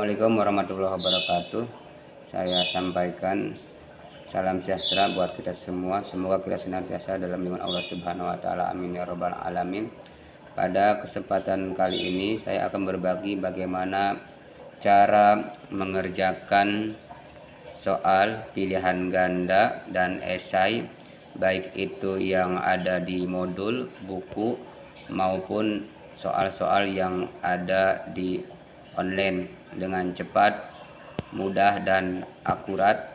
Assalamualaikum warahmatullahi wabarakatuh. Saya sampaikan salam sejahtera buat kita semua. Semoga kita senantiasa dalam lindungan Allah Subhanahu wa taala. Amin ya rabbal alamin. Pada kesempatan kali ini saya akan berbagi bagaimana cara mengerjakan soal pilihan ganda dan esai, baik itu yang ada di modul buku maupun soal-soal yang ada di online dengan cepat, mudah dan akurat.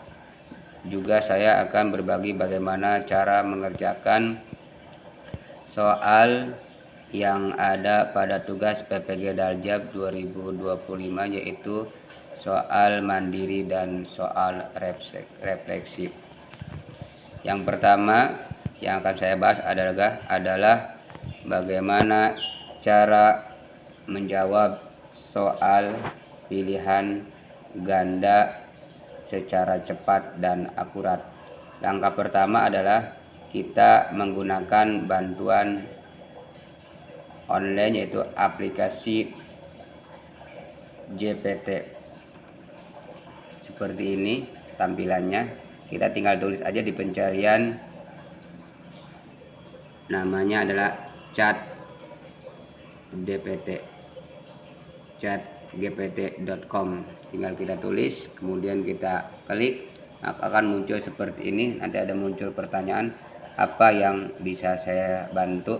Juga saya akan berbagi bagaimana cara mengerjakan soal yang ada pada tugas PPG Daljab 2025, yaitu soal mandiri dan soal refleksi. Yang pertama yang akan saya bahas adalah bagaimana cara menjawab soal pilihan ganda secara cepat dan akurat. Langkah pertama adalah kita menggunakan bantuan online, yaitu aplikasi GPT. Seperti ini tampilannya. Kita tinggal tulis aja di pencarian, namanya adalah chatgpt.com. Tinggal kita tulis, kemudian kita klik, maka akan muncul seperti ini. Nanti ada muncul pertanyaan, apa yang bisa saya bantu.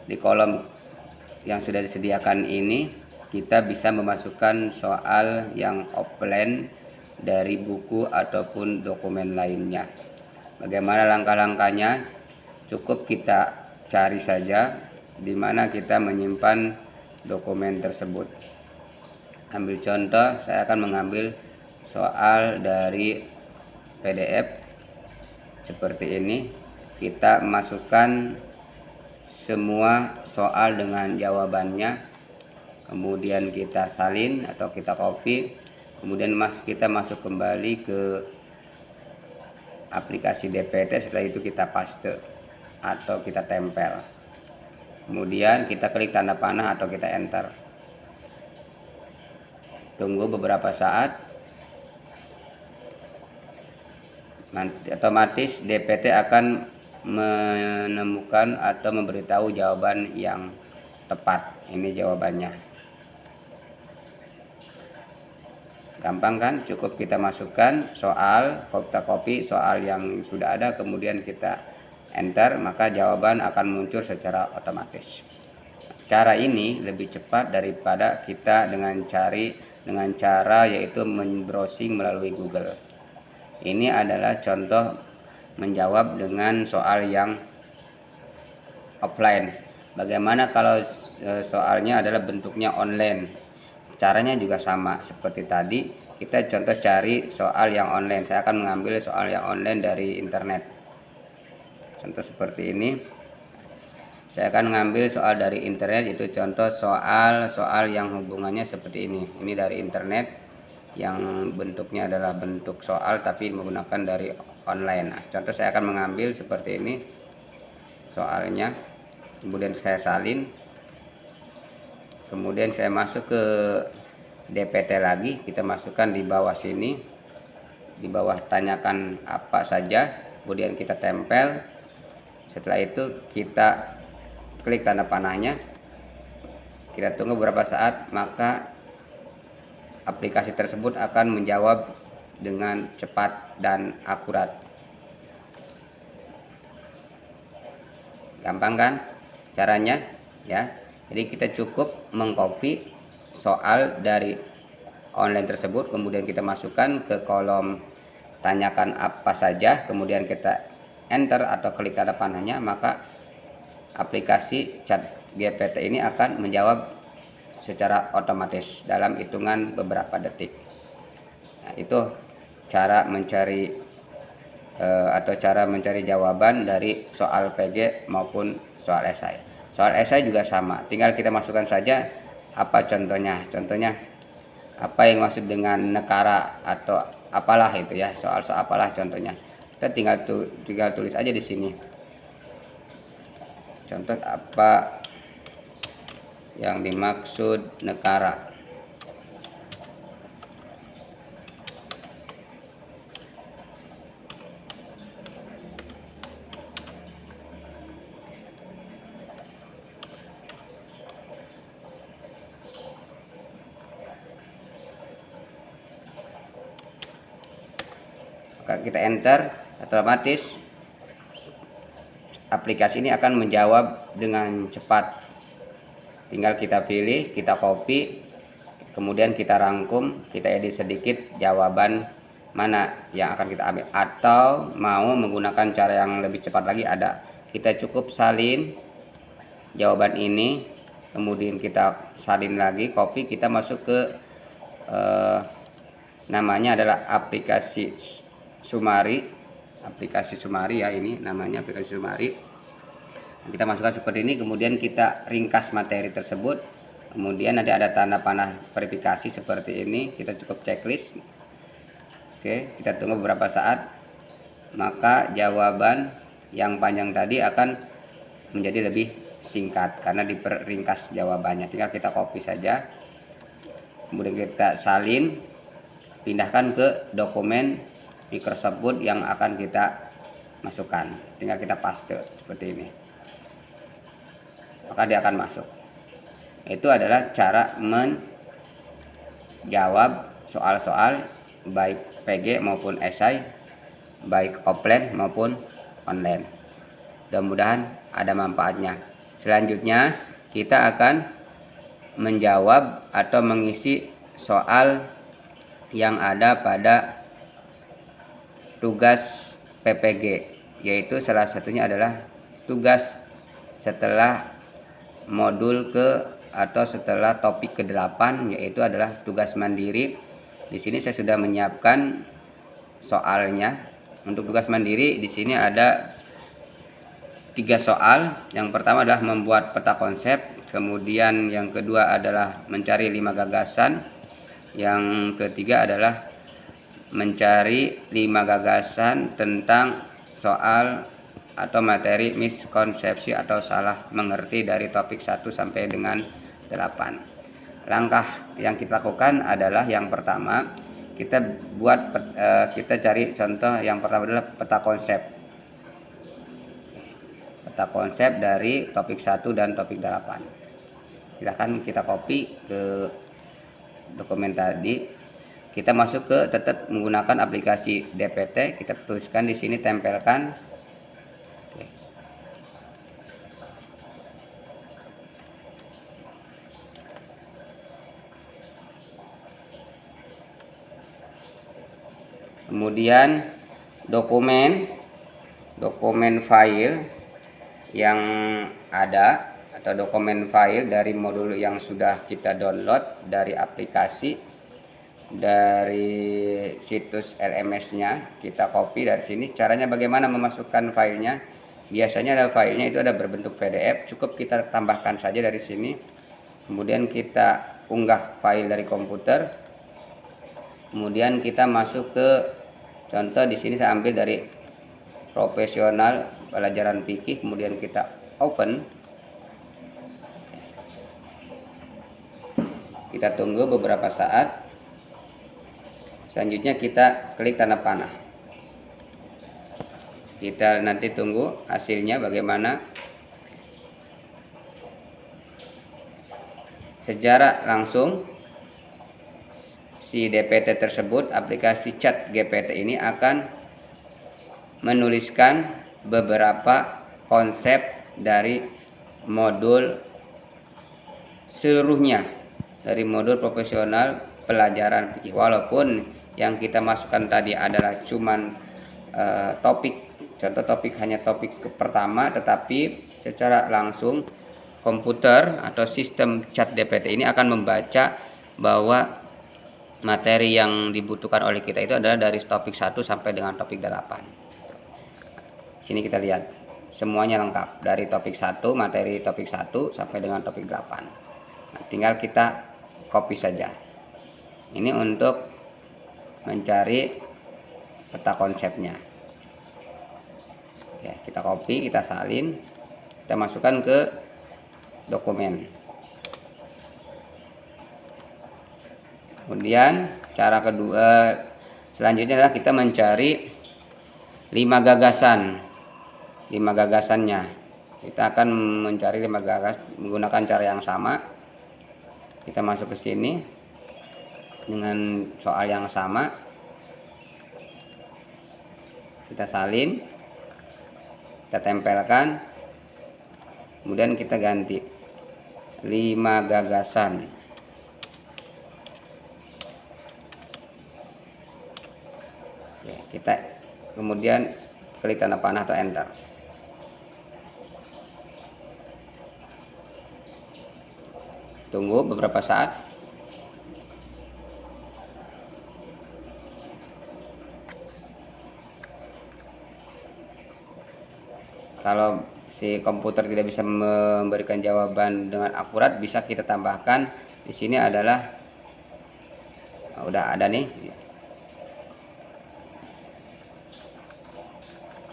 Di kolom yang sudah disediakan ini kita bisa memasukkan soal yang offline dari buku ataupun dokumen lainnya. Bagaimana langkah-langkahnya? Cukup kita cari saja di mana kita menyimpan dokumen tersebut. Ambil contoh, saya akan mengambil soal dari PDF seperti ini. Kita masukkan semua soal dengan jawabannya, kemudian kita salin atau kita copy, kemudian kita masuk kembali ke aplikasi DPT. Setelah itu kita paste atau kita tempel, kemudian kita klik tanda panah atau kita enter. Tunggu beberapa saat, nanti otomatis DPT akan menemukan atau memberitahu jawaban yang tepat. Ini jawabannya. Gampang kan? Cukup kita masukkan soal, kita copy soal yang sudah ada, kemudian kita enter, maka jawaban akan muncul secara otomatis. Cara ini lebih cepat daripada kita dengan cara yaitu browsing melalui Google. Ini adalah contoh menjawab dengan soal yang offline. Bagaimana kalau soalnya adalah bentuknya online? Caranya juga sama seperti tadi. Kita contoh cari soal yang online. Saya akan mengambil soal yang online dari internet. Contoh seperti ini. Saya akan mengambil soal dari internet, itu contoh soal yang hubungannya seperti ini. Ini dari internet yang bentuknya adalah bentuk soal tapi menggunakan dari online. Nah, contoh saya akan mengambil seperti ini soalnya, kemudian saya salin, kemudian saya masuk ke DPT lagi. Kita masukkan di bawah sini, di bawah tanyakan apa saja, kemudian kita tempel. Setelah itu kita klik tanda panahnya, kita tunggu beberapa saat, maka aplikasi tersebut akan menjawab dengan cepat dan akurat. Gampang kan caranya ya? Jadi kita cukup mengcopy soal dari online tersebut, kemudian kita masukkan ke kolom tanyakan apa saja, kemudian kita enter atau klik tanda panahnya, maka aplikasi ChatGPT ini akan menjawab secara otomatis dalam hitungan beberapa detik. Nah, itu cara mencari jawaban dari soal PG maupun soal esai. Soal esai juga sama, tinggal kita masukkan saja apa contohnya. Contohnya apa yang maksud dengan negara atau apalah itu ya, soal apalah contohnya. Kita tinggal tulis aja di sini. Contoh apa yang dimaksud negara. kita enter, otomatis aplikasi ini akan menjawab dengan cepat. Tinggal kita pilih, kita copy, kemudian kita rangkum, kita edit sedikit jawaban mana yang akan kita ambil, atau mau menggunakan cara yang lebih cepat lagi ada. Kita cukup salin jawaban ini, kemudian kita salin lagi, copy, kita masuk ke namanya adalah aplikasi Sumari. Aplikasi Sumari ya, ini namanya aplikasi Sumari. Kita masukkan seperti ini, kemudian kita ringkas materi tersebut, kemudian nanti ada tanda panah verifikasi seperti ini, kita cukup checklist. Oke, kita tunggu beberapa saat, maka jawaban yang panjang tadi akan menjadi lebih singkat karena diperingkas jawabannya. Tinggal kita copy saja, kemudian kita salin, pindahkan ke dokumen Microsoft Word yang akan kita masukkan. Tinggal kita paste seperti ini, maka dia akan masuk. Itu adalah cara menjawab soal-soal baik PG maupun esai, baik offline maupun online. Mudah-mudahan ada manfaatnya. Selanjutnya kita akan menjawab atau mengisi soal yang ada pada tugas PPG, yaitu salah satunya adalah tugas setelah modul atau setelah topik ke-8, yaitu adalah tugas mandiri. Di sini saya sudah menyiapkan soalnya. Untuk tugas mandiri di sini ada 3 soal. Yang pertama adalah membuat peta konsep, kemudian yang kedua adalah mencari 5 gagasan, yang ketiga adalah mencari 5 gagasan tentang soal atau materi miskonsepsi atau salah mengerti dari topik 1 sampai dengan 8. Langkah yang kita lakukan adalah yang pertama, kita cari contoh. Yang pertama adalah peta konsep. Peta konsep dari topik 1 dan topik 8. Silahkan kita copy ke dokumen tadi. Kita masuk ke tetap menggunakan aplikasi DPT, kita tuliskan di sini, tempelkan. Oke. Kemudian dokumen file yang ada atau dokumen file dari modul yang sudah kita download dari aplikasi, dari situs LMS-nya, kita copy dari sini. Caranya bagaimana memasukkan filenya? Biasanya ada filenya itu ada berbentuk PDF, cukup kita tambahkan saja dari sini. Kemudian kita unggah file dari komputer. Kemudian kita masuk ke contoh, di sini saya ambil dari profesional pelajaran fikih, kemudian kita open. Kita tunggu beberapa saat. Selanjutnya kita klik tanda panah. Kita nanti tunggu hasilnya bagaimana. Secara langsung si DPT tersebut, aplikasi chat GPT ini akan menuliskan beberapa konsep dari modul seluruhnya, dari modul profesional pelajaran fikih. Walaupun yang kita masukkan tadi adalah cuman contoh topik hanya topik pertama, tetapi secara langsung komputer atau sistem chat GPT ini akan membaca bahwa materi yang dibutuhkan oleh kita itu adalah dari topik 1 sampai dengan topik 8. Sini kita lihat semuanya lengkap dari topik 1, materi topik 1 sampai dengan topik 8. Nah, tinggal kita copy saja. Ini untuk mencari peta konsepnya. Ya, kita copy, kita salin, kita masukkan ke dokumen. Kemudian cara kedua selanjutnya adalah kita mencari 5 gagasan. 5 gagasannya. Kita akan mencari 5 gagasan menggunakan cara yang sama. Kita masuk ke sini dengan soal yang sama. kita salin, kita tempelkan, kemudian kita ganti 5 gagasan. Oke, kita kemudian klik tanda panah atau enter. Tunggu beberapa saat. Kalau si komputer tidak bisa memberikan jawaban dengan akurat, bisa kita tambahkan di sini adalah udah ada nih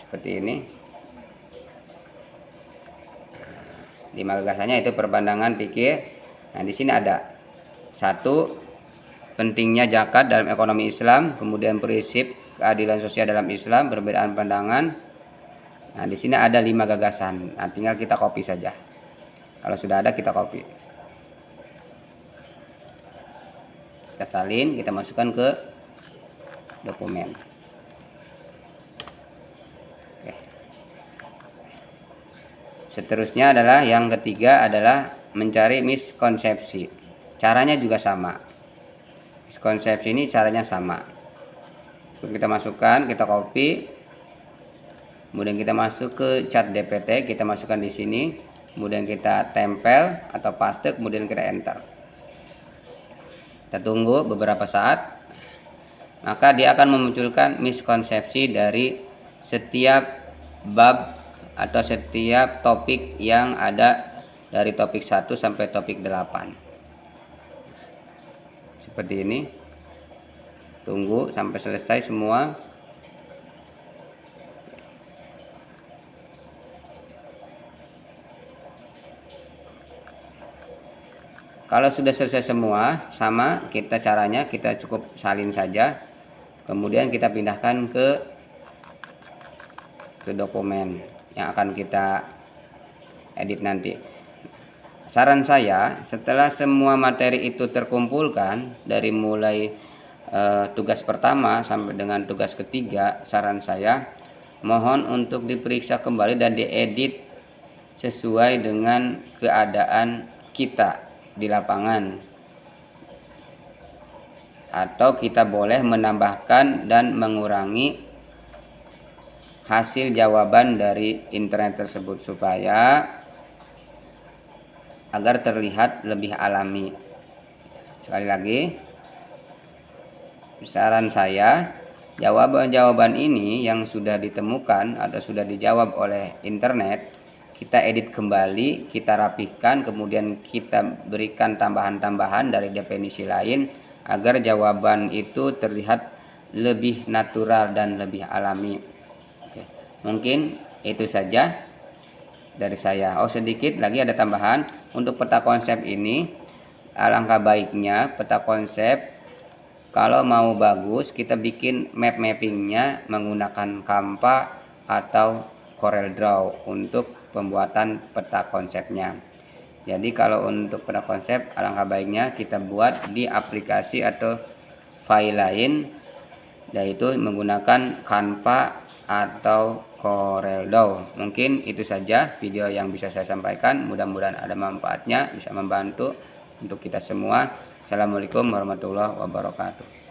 seperti ini. 5 gagasannya itu perpandangan pikir. Nah, di sini ada 1, pentingnya zakat dalam ekonomi Islam, kemudian prinsip keadilan sosial dalam Islam, perbedaan pandangan. Nah, di sini ada 5 gagasan. Nah, tinggal kita copy saja. Kalau sudah ada kita copy. Kita salin, kita masukkan ke dokumen. Oke. Seterusnya adalah yang ketiga adalah mencari miskonsepsi. Caranya juga sama. Miskonsepsi ini caranya sama. Kita masukkan, kita copy. Kemudian kita masuk ke chat GPT, kita masukkan di sini. Kemudian kita tempel atau paste, kemudian kita enter. Kita tunggu beberapa saat. Maka dia akan memunculkan miskonsepsi dari setiap bab atau setiap topik yang ada dari topik 1 sampai topik 8. Seperti ini. Tunggu sampai selesai semua. Kalau sudah selesai semua, sama kita caranya, kita cukup salin saja. Kemudian kita pindahkan ke dokumen yang akan kita edit nanti. Saran saya, setelah semua materi itu terkumpulkan dari mulai tugas pertama sampai dengan tugas ketiga, saran saya mohon untuk diperiksa kembali dan diedit sesuai dengan keadaan kita di lapangan, atau kita boleh menambahkan dan mengurangi hasil jawaban dari internet tersebut supaya agar terlihat lebih alami. Sekali lagi, saran saya, jawaban-jawaban ini yang sudah ditemukan atau sudah dijawab oleh internet, kita edit kembali, kita rapihkan, kemudian kita berikan tambahan-tambahan dari definisi lain agar jawaban itu terlihat lebih natural dan lebih alami. Oke. Mungkin itu saja dari saya. Sedikit lagi ada tambahan untuk peta konsep ini. Alangkah baiknya peta konsep kalau mau bagus kita bikin mappingnya menggunakan Canva atau CorelDRAW untuk pembuatan peta konsepnya. Jadi kalau untuk peta konsep alangkah baiknya kita buat di aplikasi atau file lain, yaitu menggunakan Canva atau CorelDRAW. Mungkin itu saja video yang bisa saya sampaikan. Mudah-mudahan ada manfaatnya, bisa membantu untuk kita semua. Assalamualaikum warahmatullahi wabarakatuh.